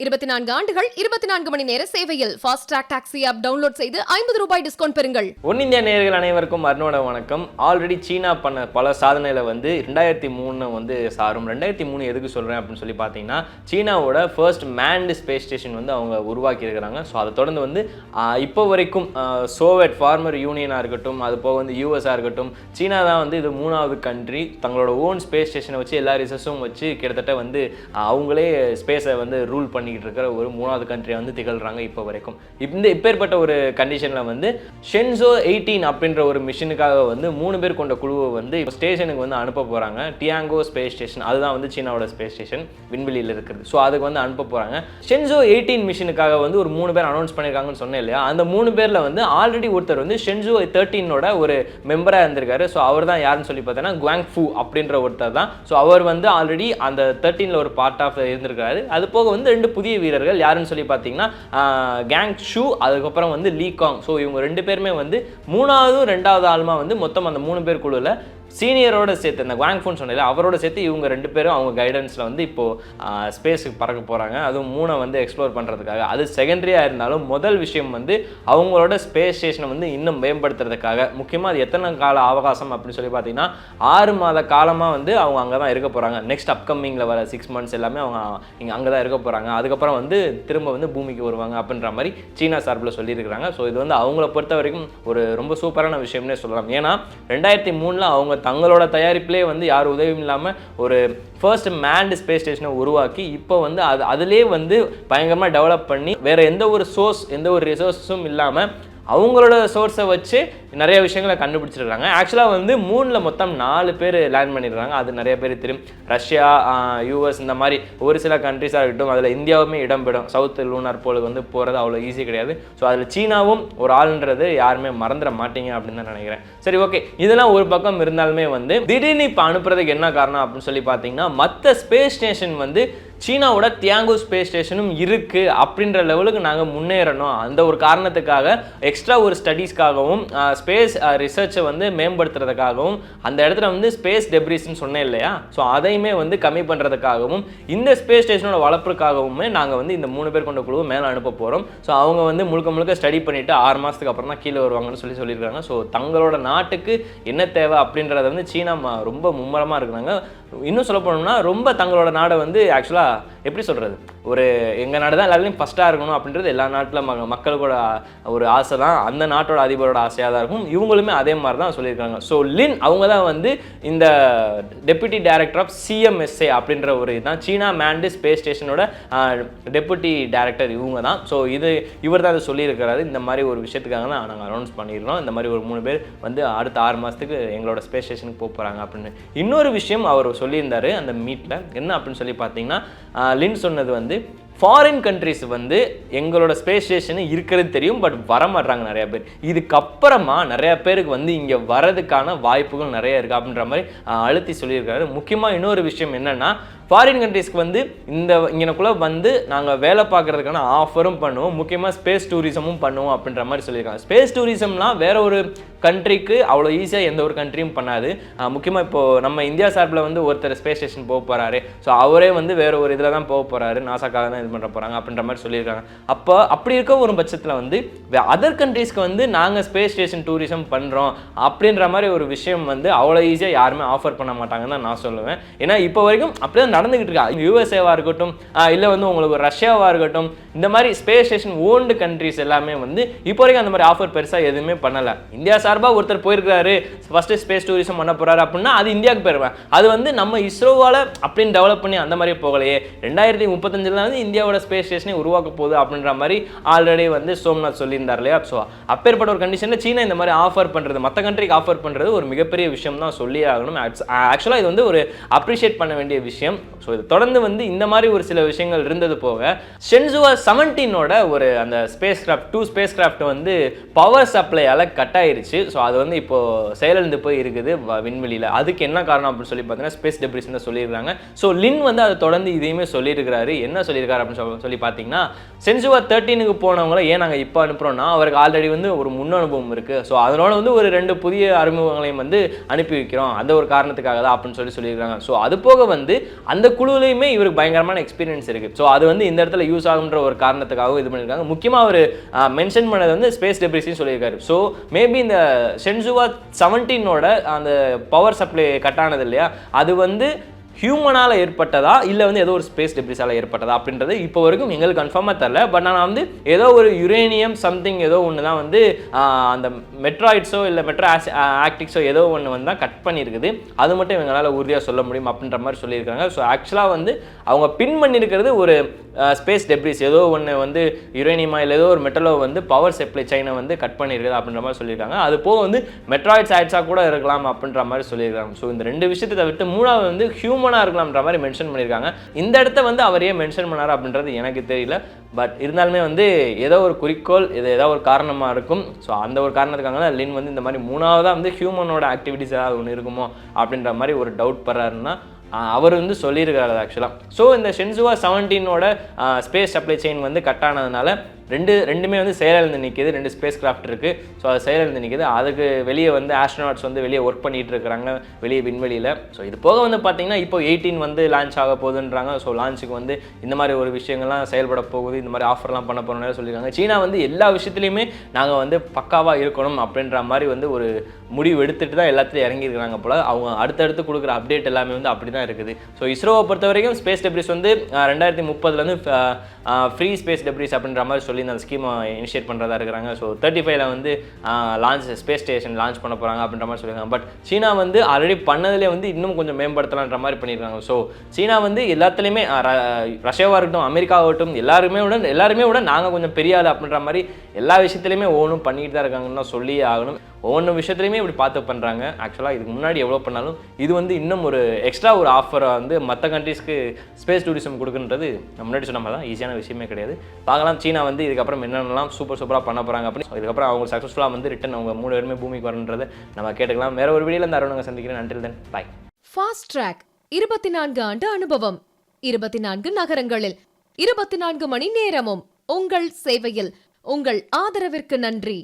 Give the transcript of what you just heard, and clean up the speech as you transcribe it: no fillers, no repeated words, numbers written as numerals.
24 ஆண்டுகள் 24 மணி நேர சேவையில் fast track taxi app download செய்து 50 ரூபாய் டிஸ்கவுண்ட் பெறுங்கள். ஒன் இந்தியா நேயர்கள் அனைவருக்கும் அருணோட வணக்கம். ஆல்ரெடி சீனா பண்ண பல சாதனையில் 2003 சாரும். 2003 எதுக்கு சொல்கிறேன் அப்படின்னு சொல்லி பார்த்தீங்கன்னா, சீனாவோட ஃபர்ஸ்ட் மேன்டு ஸ்பேஸ் ஸ்டேஷன் அவங்க உருவாக்கி இருக்கிறாங்க. ஸோ அதை தொடர்ந்து இப்போ வரைக்கும் சோவியட் ஃபார்மர் யூனியனாக இருக்கட்டும், அது போக யூஎஸ்ஆ இருக்கட்டும், சீனா தான் இது 3வது கண்ட்ரி. தங்களோட ஓன் ஸ்பேஸ் ஸ்டேஷனை வச்சு எல்லா ரிசர்ச்சும் வச்சு கிட்டத்தட்ட அவங்களே ஸ்பேஸை ரூல் பண்ணிக்கிட்டு இருக்கிற ஒரு 3வது கண்ட்ரியாக திகழ்கிறாங்க இப்போ வரைக்கும். இப்பேற்பட்ட ஒரு கண்டிஷனில் ஷென்சோ 18 அப்படின்ற ஒரு மிஷனுக்காக 3 பேர் கொண்ட குழுவை ஸ்டேஷனுக்கு அனுப்ப போகிறாங்க. டியாங்கோ ஸ்பேஸ் ஸ்டேஷன், அதுதான் சீனாவோட ஸ்பேஸ் ஸ்டேஷன் விண்வெளியில் இருக்கிறது. ஸோ அதுக்கு அனுப்ப போகிறாங்க. ஷென்சோ 18 மிஷனுக்காக ஒரு 3 பேர் அனௌன்ஸ் பண்ணியிருக்காங்கன்னு சொன்னேன் இல்லையா? அந்த 3 பேரில் ஆல்ரெடி ஒருத்தர் ஷென்சோ 13ஓட ஒரு மெம்பராக இருந்திருக்காரு. ஸோ அவர் தான் யாருன்னு சொல்லி பார்த்தீங்கன்னா குவாங் ஃபூ அப்படின்ற ஒருத்தர் தான். ஸோ அவர் ஆல்ரெடி அந்த 13ல் ஒரு பார்ட் ஆஃப் இருந்திருக்காரு. அது போக 2 புதிய வீரர்கள் யாருன்னு சொல்லி பார்த்தீங்கன்னா கேங் ஷூ, அதுக்கப்புறம் லீ காங். ஸோ இவங்க 2 பேருமே 3வது 2வது ஆளுமா மொத்தம் அந்த 3 பேர் குழுவில் சீனியரோட சேர்த்து இந்த குவாங் ஃபோன் சொன்னதில்ல, அவரோட சேர்த்து இவங்க 2 பேரும் அவங்க கைடன்ஸில் இப்போது ஸ்பேஸுக்கு பறக்க போகிறாங்க. அதுவும் மூணை எக்ஸ்ப்ளோர் பண்ணுறதுக்காக. அது செகண்டரியாக இருந்தாலும் முதல் விஷயம் அவங்களோட ஸ்பேஸ் ஸ்டேஷனை இன்னும் மேம்படுத்துறதுக்காக. முக்கியமாக அது எத்தனை கால அவகாசம் அப்படின்னு சொல்லி பார்த்தீங்கன்னா 6 மாத காலமாக அவங்க அங்கே தான் இருக்க போகிறாங்க. நெக்ஸ்ட் அப்கமிங்கில் வர 6 மந்த்ஸ் எல்லாமே அவங்க இங்கே அங்கே தான் இருக்க போகிறாங்க. அதுக்கப்புறம் திரும்ப பூமிக்கு வருவாங்க அப்படின்ற மாதிரி சீனா சார்பில் சொல்லியிருக்கிறாங்க. ஸோ இது அவங்கள பொறுத்த வரைக்கும் ஒரு ரொம்ப சூப்பரான விஷயம்னே சொல்லலாம். ஏன்னா 2003 அவங்க தங்களோட தயாரிப்பிலே யார் உதவியும் இல்லாமல் ஒரு ஃபர்ஸ்ட் மேன்டு ஸ்பேஸ் ஸ்டேஷனை உருவாக்கி இப்போ அதுலேயே பயங்கரமாக டெவலப் பண்ணி வேறு எந்த ஒரு சோர்ஸ், எந்த ஒரு ரிசோர்ஸும் இல்லாமல் அவங்களோட சோர்ஸை வச்சு நிறைய விஷயங்களை கண்டுபிடிச்சிருக்காங்க. ஆக்சுவலாக மூணில் மொத்தம் 4 பேர் லேண்ட் பண்ணிடுறாங்க. அது நிறைய பேர் தெரியும். ரஷ்யா, யூஎஸ், இந்த மாதிரி ஒரு சில கண்ட்ரிஸாக இருக்கட்டும். அதில் இந்தியாவுமே இடம்பெறும். சவுத் லூனார் போலுக்கு போகிறது அவ்வளோ ஈஸி கிடையாது. ஸோ அதில் சீனாவும் ஒரு ஆளுன்றது யாருமே மறந்துட மாட்டீங்க அப்படின்னு தான் நினைக்கிறேன். சரி, ஓகே, இதெல்லாம் ஒரு பக்கம் இருந்தாலுமே திடீர்னு இப்போ அனுப்புறதுக்கு என்ன காரணம் அப்படின்னு சொல்லி பார்த்தீங்கன்னா, மற்ற ஸ்பேஸ் ஸ்டேஷன் சீனாவோட தியாங்கோ ஸ்பேஸ் ஸ்டேஷனும் இருக்குது அப்படின்ற லெவலுக்கு நாங்கள் முன்னேறணும். அந்த ஒரு காரணத்துக்காக எக்ஸ்ட்ரா ஒரு ஸ்டடீஸ்க்காகவும் ஸ்பேஸ் ரிசர்ச்சை மேம்படுத்துறதுக்காகவும் அந்த இடத்துல ஸ்பேஸ் டெப்ரிஸ்ன்னு சொன்னேன் இல்லையா? ஸோ அதையுமே கம்மி பண்ணுறதுக்காகவும் இந்த ஸ்பேஸ் ஸ்டேஷனோட வளர்ப்புக்காகவுமே நாங்கள் இந்த 3 பேர் கொண்ட குழுவை மேலே அனுப்ப போகிறோம். ஸோ அவங்க முழுக்க ஸ்டடி பண்ணிவிட்டு 6 மாதத்துக்கு அப்புறம் தான் கீழே வருவாங்கன்னு சொல்லியிருக்காங்க. ஸோ தங்களோட நாட்டுக்கு என்ன தேவை அப்படின்றத சீனா ரொம்ப மும்முரமாக இருக்கிறாங்க. இன்னும் சொல்ல போனோம்னா ரொம்ப தங்களோட நாடை ஆக்சுவலாக எப்படி சொல்கிறது, ஒரு எங்கள் நாடு தான் எல்லாருமே ஃபஸ்ட்டாக இருக்கணும் அப்படின்றது எல்லா நாட்டில் மக்களோட ஒரு ஆசை தான். அந்த நாட்டோட அதிபரோட ஆசையாக தான் இருக்கும். இவங்களுமே அதே மாதிரி தான் சொல்லியிருக்காங்க. ஸோ லின் அவங்க தான் இந்த டெப்யூட்டி டைரக்டர் ஆஃப் சிஎம்எஸ்ஏ அப்படின்ற ஒரு இதுதான் சீனா மேன்டு ஸ்பேஸ் ஸ்டேஷனோட டெப்யூட்டி டைரக்டர் இவங்க தான். ஸோ இவர் தான் அதை சொல்லியிருக்கிறாரு. இந்த மாதிரி ஒரு விஷயத்துக்காக தான் நாங்கள் அனௌன்ஸ் பண்ணிடுறோம். இந்த மாதிரி ஒரு 3 பேர் அடுத்த 6 மாதத்துக்கு எங்களோட ஸ்பேஸ் ஸ்டேஷனுக்கு போகிறாங்க அப்படின்னு. இன்னொரு விஷயம் அவர் சொல்லியிருந்தார் அந்த மீட்டில். என்ன அப்படின்னு சொல்லி பார்த்தீங்கன்னா, லின் சொன்னது ஃபாரின் கண்ட்ரிஸ் எங்களோட ஸ்பேஸ் ஸ்டேஷன் இருக்கிறது தெரியும், பட் வரமாட்டாங்க நிறைய பேர். இதுக்கப்புறமா நிறைய பேருக்கு இங்கே வரதுக்கான வாய்ப்புகள் நிறைய இருக்குது அப்படின்ற மாதிரி அழுத்தி சொல்லியிருக்காரு. முக்கியமாக இன்னொரு விஷயம் என்னென்னா, ஃபாரின் கண்ட்ரிஸ்க்கு இங்கனக்குள்ளே நாங்கள் வேலை பார்க்குறதுக்கான ஆஃபரும் பண்ணுவோம், முக்கியமாக ஸ்பேஸ் டூரிசமும் பண்ணுவோம் அப்படின்ற மாதிரி சொல்லியிருக்காங்க. ஸ்பேஸ் டூரிசம்லாம் வேற ஒரு கண்ட்ரிக்கு அவ்வளோ ஈஸியாக எந்த ஒரு கண்ட்ரியும் பண்ணாது. முக்கியமாக இப்போது நம்ம இந்தியா சார்பில் ஒருத்தர் ஸ்பேஸ் ஸ்டேஷன் போக போகிறாரு. ஸோ அவரே வேற ஒரு இதில் தான் போக போகிறாரு, நாசாக்காக தான் இது பண்ண போகிறாங்க அப்படின்ற மாதிரி சொல்லியிருக்காங்க. அப்போ அப்படி இருக்க ஒரு பட்சத்தில் அதர் கண்ட்ரீஸ்க்கு நாங்கள் ஸ்பேஸ் ஸ்டேஷன் டூரிசம் பண்ணுறோம் அப்படின்ற மாதிரி ஒரு விஷயம் அவ்வளோ ஈஸியாக யாருமே ஆஃபர் பண்ண மாட்டாங்கன்னு தான் நான் சொல்லுவேன். ஏன்னா இப்போ வரைக்கும் அப்படியே நடந்துகிட்டு இருக்கா. யூஎஸ்ஏவாக இருக்கட்டும், இல்லை உங்களுக்கு ரஷ்யாவாக இருக்கட்டும், இந்த மாதிரி ஸ்பேஸ் ஸ்டேஷன் ஓன்டு கண்ட்ரிஸ் எல்லாமே இப்போ வரைக்கும் அந்த மாதிரி ஆஃபர் பெருசாக எதுவுமே பண்ணலை. இந்தியா சார்பாக ஒருத்தர் போயிருக்காரு, ஃபர்ஸ்ட் ஸ்பேஸ் டூரிசம் பண்ண போறாரு அப்படின்னா அது இந்தியாவுக்கு போயிருவேன். அது நம்ம இஸ்ரோவால் அப்படின்னு டெவலப் பண்ணி அந்த மாதிரி போகலையே. 2035 இந்தியாவோட ஸ்பேஸ் ஸ்டேஷனை உருவாக்க போகுது அப்படின்ற மாதிரி ஆல்ரெடி சோம்நாத் சொல்லியிருந்தார் இல்லையா? ஸோ அப்பேற்பட்ட ஒரு கண்டிஷனில் சீனா இந்த மாதிரி ஆஃபர் பண்ணுறது, மற்ற கண்ட்ரிக்கு ஆஃபர் பண்ணுறது ஒரு மிகப்பெரிய விஷயம் தான் சொல்லி ஆகணும். ஆக்சுவலாக இது ஒரு அப்ரிஷியேட் பண்ண வேண்டிய விஷயம். ஸோ இது தொடர்ந்து இந்த மாதிரி ஒரு சில விஷயங்கள் இருந்தது போக ஷென்சோ 17ஓட ஒரு அந்த space craft 2 space craft power சப்ளையால் கட் ஆயிருச்சு. ஸோ அது இப்போ செயலிழந்து போய் இருக்குது விண்வெளியில். அதுக்கு என்ன காரணம் அப்படின்னு சொல்லி பார்த்தீங்கன்னா ஸ்பேஸ் டெப்ரிஸ் தான் சொல்லியிருக்காங்க. ஸோ லின் அதை தொடர்ந்து இதையுமே சொல்லியிருக்கிறாரு. என்ன சொல்லியிருக்காரு அப்படின்னு சொல்லி பார்த்தீங்கன்னா, ஷென்சோ 13க்கு போனவங்களை ஏன் நாங்கள் இப்போ அனுப்புகிறோம்னா அவருக்கு ஆல்ரெடி ஒரு முன் அனுபவம் இருக்குது. ஸோ அதனால ஒரு 2 புதிய அறிமுகங்களையும் அனுப்பி வைக்கிறோம். அந்த ஒரு காரணத்துக்காக தான் அப்படின்னு சொல்லியிருக்காங்க. ஸோ அது போக அந்த குழுவிலையுமே இவருக்கு பயங்கரமான எக்ஸ்பீரியன்ஸ் இருக்குது. ஸோ அது வந்து இந்த இடத்துல யூஸ் ஆகுன்ற ஒரு காரணத்துக்காகவும் இது பண்ணியிருக்காங்க. முக்கியமாக அவர் மென்ஷன் பண்ணது வந்து ஸ்பேஸ் டெப்ரிஸ்னு சொல்லியிருக்காரு. ஸோ மேபி இந்த ஷென்சுவா 17ஓட அந்த பவர் சப்ளை கட் ஆனது இல்லையா, அது வந்து ஹியூமனால் ஏற்பட்டதா இல்லை வந்து ஏதோ ஒரு ஸ்பேஸ் டெப்ரிஸால் ஏற்பட்டதா அப்படின்றது இப்போ வரைக்கும் எங்களுக்கு கன்ஃபார்மாக தெரில. பட் நான் வந்து ஏதோ ஒரு யுரேனியம் சம்திங் ஏதோ ஒன்று தான் வந்து அந்த மெட்ராய்ட்ஸோ இல்லை மெட்ரோ ஆக்டிக்ஸோ ஏதோ ஒன்று வந்து தான் கட் பண்ணியிருக்குது. அது மட்டும் இவங்களால் உறுதியாக சொல்ல முடியும் அப்படின்ற மாதிரி சொல்லியிருக்காங்க. ஸோ ஆக்சுவலாக வந்து அவங்க பின் பண்ணியிருக்கிறது ஒரு ஸ்பேஸ் டெப்ரிஸ் ஏதோ ஒன்று வந்து யுரேனியமா இல்லை ஏதோ ஒரு மெட்டலோ வந்து பவர் சப்ளை செயினை வந்து கட் பண்ணியிருக்குது அப்படின்ற மாதிரி சொல்லியிருக்காங்க. அது போக வந்து மெட்ராய்ட்ஸ் ஆயிட்ஸாக கூட இருக்கலாம் அப்படின்ற மாதிரி சொல்லியிருக்காங்க. ஸோ இந்த ரெண்டு விஷயத்தை தவிர்த்து மூணாவது வந்து ஹியூமனாக இருக்கலாம்ன்ற மாதிரி மென்ஷன் பண்ணியிருக்காங்க. இந்த இடத்த வந்து அவர் ஏன் மென்ஷன் பண்ணார் அப்படின்றது எனக்கு தெரியல. பட் இருந்தாலுமே வந்து ஏதோ ஒரு குறிக்கோள், இது ஏதோ ஒரு காரணமாக இருக்கும். ஸோ அந்த ஒரு காரணத்துக்காக தான் லின் வந்து இந்த மாதிரி மூணாவதாக வந்து ஹியூமனோட ஆக்டிவிட்டிஸ் ஏதாவது ஒன்று இருக்குமோ அப்படின்ற மாதிரி ஒரு டவுட் படுறாருன்னா அவர் வந்து சொல்லியிருக்காரு ஆக்சுவலாக. ஸோ இந்த ஷென்சுவா 17ஓட ஸ்பேஸ் சப்ளை செயின் வந்து கட் ஆனதுனால ரெண்டுமே வந்து செயலிழந்து நிற்கிது. 2 ஸ்பேஸ் கிராஃப்ட் இருக்குது. ஸோ அது செயலிழந்து நிற்கிது. அதுக்கு வெளியே வந்து ஆஸ்ட்ரோனாட்ஸ் வந்து வெளியே ஒர்க் பண்ணிகிட்டு இருக்கிறாங்க வெளியே விண்வெளியில். ஸோ இது போக வந்து பார்த்திங்கன்னா இப்போ 18 வந்து லான்ச் ஆக போகுதுன்றாங்க. ஸோ லான்ச்சுக்கு வந்து இந்த மாதிரி ஒரு விஷயங்கள்லாம் செயல்பட போகுது, இந்த மாதிரி ஆஃபர்லாம் பண்ண போகிறோம்னு சொல்லியிருக்காங்க. சீனா வந்து எல்லா விஷயத்துலையுமே நாங்கள் வந்து பக்காவாக இருக்கணும் அப்படின்ற மாதிரி வந்து ஒரு முடிவு எடுத்துகிட்டு தான் எல்லாத்துலையும் இறங்கியிருக்கிறாங்க போல். அவங்க அடுத்தடுத்து கொடுக்குற அப்டேட் எல்லாமே வந்து அப்படி தான் இருக்குது. ஸோ இஸ்ரோவை பொறுத்த வரைக்கும் ஸ்பேஸ் டெப்ரிஸ் வந்து 2030 ஃப்ரீ ஸ்பேஸ் டெப்ரிஸ் அப்படின்ற மாதிரி சொல்லி அந்த ஸ்கீமை இனிஷியேட் பண்ணுறதா இருக்கிறாங்க. ஸோ 35 வந்து ஸ்பேஸ் ஸ்டேஷன் லான்ச் பண்ண போகிறாங்க அப்படின்ற மாதிரி சொல்லியிருக்காங்க. பட் சீனா வந்து ஆல்ரெடி பண்ணதுலேயே வந்து இன்னும் கொஞ்சம் மேம்படுத்தலான்ற மாதிரி பண்ணியிருக்காங்க. ஸோ சீனா வந்து எல்லாத்துலேயுமே ரஷ்யாவாக இருக்கட்டும், அமெரிக்காவாகட்டும், எல்லாருமே விட நாங்கள் கொஞ்சம் பெரிய ஆள் அப்படின்ற மாதிரி எல்லா விஷயத்துலையுமே ஒவ்வொன்றும் பண்ணிட்டு தான் இருக்காங்கன்னு தான் சொல்லியே ஆகணும். ஒவ்வொரு விஷயத்துலையுமே இப்படி பார்த்து பண்ணுறாங்க. ஆக்சுவலாக இதுக்கு முன்னாடி எவ்வளோ பண்ணாலும் இது வந்து இன்னும் ஒரு எக்ஸ்ட்ரா ஒரு ஆஃபரை வந்து மற்ற கண்ட்ரீஸ்க்கு ஸ்பேஸ் டூரிசம் கொடுக்குன்றது நம்ம முன்னாடி சொன்ன மாதிரி தான் ஈஸியான விஷயமே கிடையாது. பார்க்கலாம் சீனா வந்து இதுக்கப்புறம் என்னென்னலாம் சூப்பராக பண்ண போகிறாங்க அப்படின்னு. இதுக்கப்புறம் அவங்க சக்ஸஸ்ஃபுல்லாக வந்து ரிட்டன் அவங்க 3 பேருமே பூமிக்கு வரன்றதை நம்ம கேட்டுக்கலாம். வேற ஒரு வீடியோவில் இந்த அருணங்க சந்திக்கிறேன். Until then bye. Fast track 24 ஆண்டு அனுபவம், 24 நகரங்களில் 24 மணி நேரமும் உங்கள் சேவையில். உங்கள் ஆதரவிற்கு நன்றி.